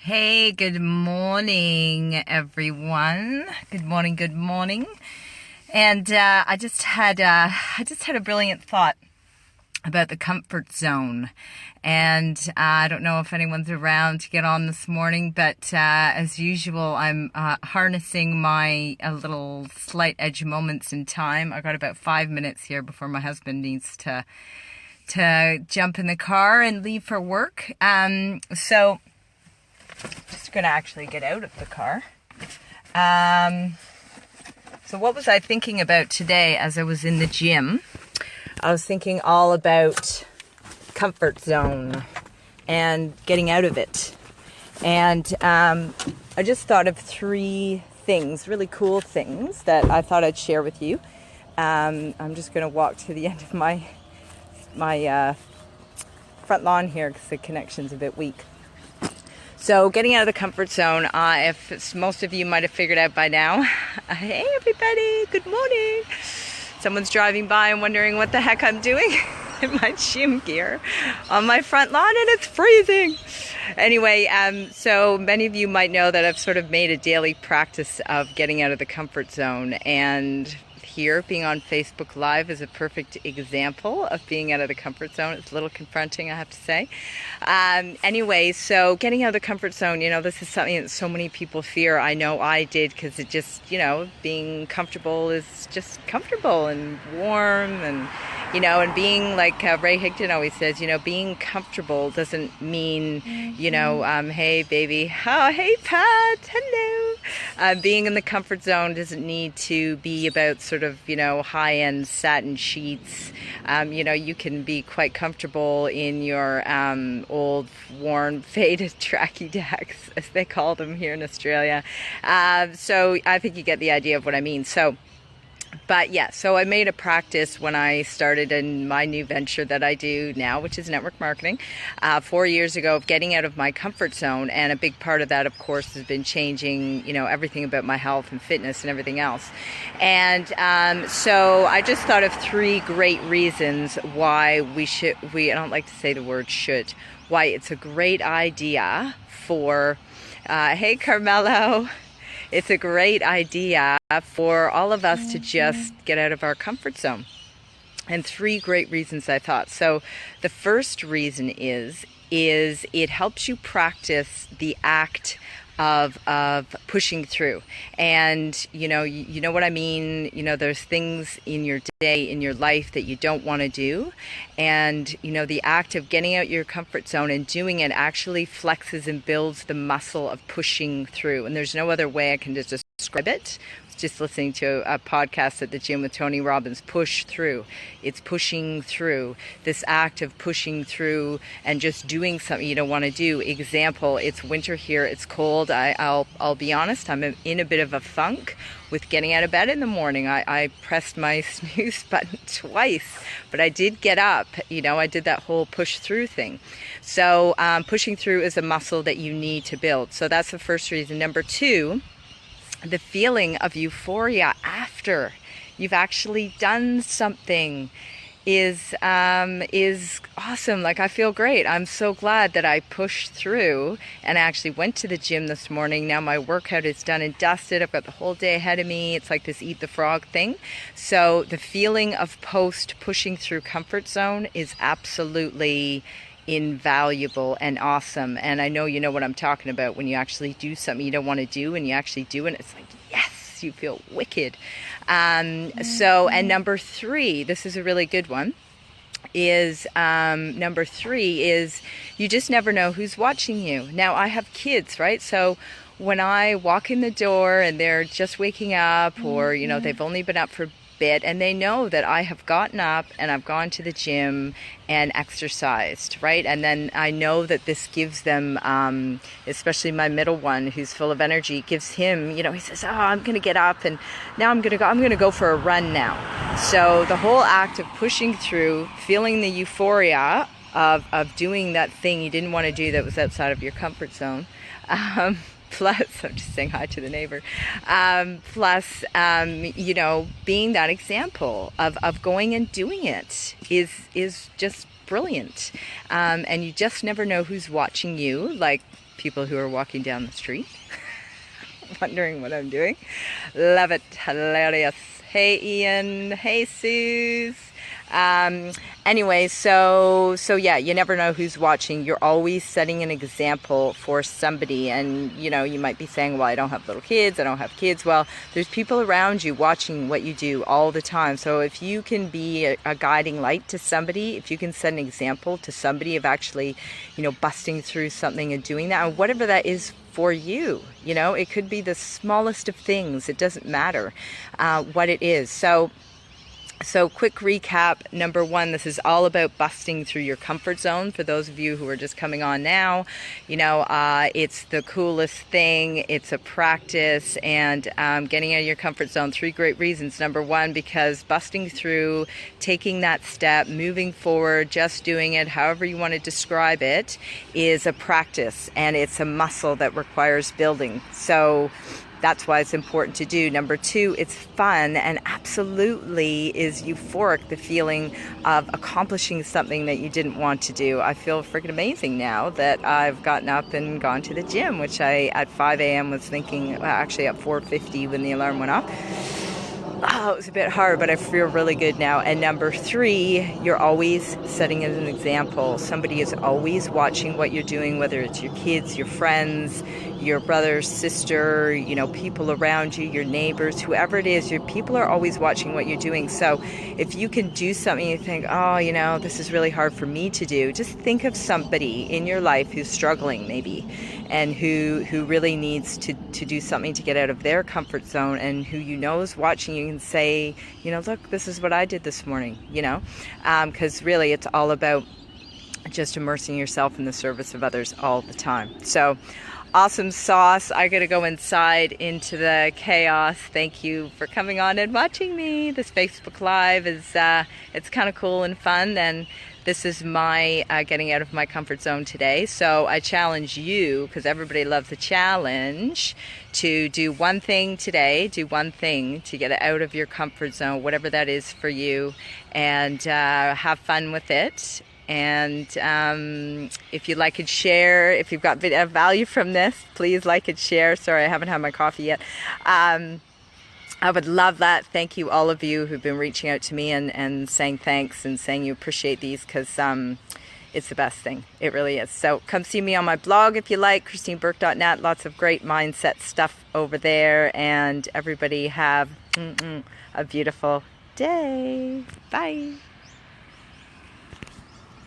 Hey, good morning, everyone. Good morning, good morning. And I just had a brilliant thought about the comfort zone. And I don't know if anyone's around to get on this morning, but as usual, I'm harnessing my little slight edge moments in time. I got about 5 minutes here before my husband needs to jump in the car and leave for work. So just going to actually get out of the car. So what was I thinking about today as I was in the gym? I was thinking all about comfort zone and getting out of it. And I just thought of 3 things, really cool things that I thought I'd share with you. I'm just going to walk to the end of my front lawn here because the connection's a bit weak. So getting out of the comfort zone, if most of you might have figured out by now. Hey everybody, good morning. Someone's driving by and wondering what the heck I'm doing in my gym gear on my front lawn and it's freezing. Anyway, so many of you might know that I've sort of made a daily practice of getting out of the comfort zone, and here being on Facebook Live is a perfect example of being out of the comfort zone. It's a little confronting, I have to say. Anyway, so getting out of the comfort zone, this is something that so many people fear. I know I did, because it just, being comfortable is just comfortable and warm, and and being like Ray Higdon always says, being comfortable doesn't mean, hey baby, oh hey Pat, hello. Being in the comfort zone doesn't need to be about sort of, high-end satin sheets. You can be quite comfortable in your old, worn, faded tracky decks, as they call them here in Australia. So I think you get the idea of what I mean. So I made a practice when I started in my new venture that I do now, which is network marketing, 4 years ago, of getting out of my comfort zone. And a big part of that, of course, has been changing, everything about my health and fitness and everything else. And so I just thought of 3 great reasons why I don't like to say the word should, why it's a great idea for, hey Carmelo, it's a great idea for all of us to just get out of our comfort zone. And 3 great reasons, I thought. So the first reason is it helps you practice the act of pushing through. And you know what I mean. There's things in your day, in your life, that you don't want to do, and the act of getting out your comfort zone and doing it actually flexes and builds the muscle of pushing through. And there's no other way I can just describe it. Just listening to a podcast at the gym with Tony Robbins. Push through. It's pushing through. This act of pushing through and just doing something you don't want to do. Example, it's winter here. It's cold. I'll be honest, I'm in a bit of a funk with getting out of bed in the morning. I pressed my snooze button twice, but I did get up. I did that whole push through thing. So pushing through is a muscle that you need to build. So that's the first reason. Number 2, the feeling of euphoria after you've actually done something is awesome. Like, I feel great. I'm so glad that I pushed through and I actually went to the gym this morning. Now my workout is done and dusted. I've got the whole day ahead of me. It's like this eat the frog thing. So the feeling of post pushing through comfort zone is absolutely invaluable and awesome. And I know you know what I'm talking about, when you actually do something you don't want to do and you actually do it, it's like, yes, you feel wicked. And number 3, this is a really good one, is number 3 is you just never know who's watching you. Now I have kids, right? So when I walk in the door and they're just waking up, or they've only been up for a bit, and they know that I have gotten up and I've gone to the gym and exercised, right? And then I know that this gives them, especially my middle one who's full of energy, gives him, he says, oh, I'm going to get up and now I'm going to go for a run now. So the whole act of pushing through, feeling the euphoria of doing that thing you didn't want to do that was outside of your comfort zone, plus, I'm just saying hi to the neighbor, plus, being that example of going and doing it is just brilliant. And you just never know who's watching you. Like, people who are walking down the street, wondering what I'm doing. Love it. Hilarious. Hey, Ian. Hey, Suze. Anyway, so yeah, you never know who's watching. You're always setting an example for somebody. And, you know, you might be saying, well, I don't have little kids. I don't have kids. Well, there's people around you watching what you do all the time. So if you can be a guiding light to somebody, if you can set an example to somebody of actually, you know, busting through something and doing that, and whatever that is for you, you know, it could be the smallest of things. It doesn't matter what it is. So quick recap. Number one, this is all about busting through your comfort zone. For those of you who are just coming on now, you know, it's the coolest thing. It's a practice, and getting out of your comfort zone. 3 great reasons. Number one, because busting through, taking that step, moving forward, just doing it, however you want to describe it, is a practice, and it's a muscle that requires building. So that's why it's important to do. Number 2, it's fun, and absolutely is euphoric, the feeling of accomplishing something that you didn't want to do. I feel freaking amazing now that I've gotten up and gone to the gym, which I, at 5 a.m. was thinking, well, actually at 4:50 when the alarm went off. Oh, it was a bit hard, but I feel really good now. And number 3, you're always setting as an example. Somebody is always watching what you're doing, whether it's your kids, your friends, your brother, sister, you know, people around you, your neighbors, whoever it is, your people are always watching what you're doing. So if you can do something you think, oh, you know, this is really hard for me to do, just think of somebody in your life who's struggling maybe, and who really needs to do something to get out of their comfort zone, and who you know is watching you, and say, you know, look, this is what I did this morning, you know, because really it's all about just immersing yourself in the service of others all the time. So awesome sauce. I gotta go inside into the chaos. Thank you for coming on and watching me. This Facebook Live is it's kind of cool and fun, and this is my getting out of my comfort zone today. So I challenge you, because everybody loves a challenge, to do one thing today. Do one thing to get out of your comfort zone, whatever that is for you, and have fun with it. And if you like and share, if you've got value from this, please like and share. Sorry, I haven't had my coffee yet. I would love that. Thank you, all of you who've been reaching out to me and saying thanks and saying you appreciate these, because it's the best thing. It really is. So come see me on my blog if you like, christineburke.net. Lots of great mindset stuff over there. And everybody have a beautiful day. Bye.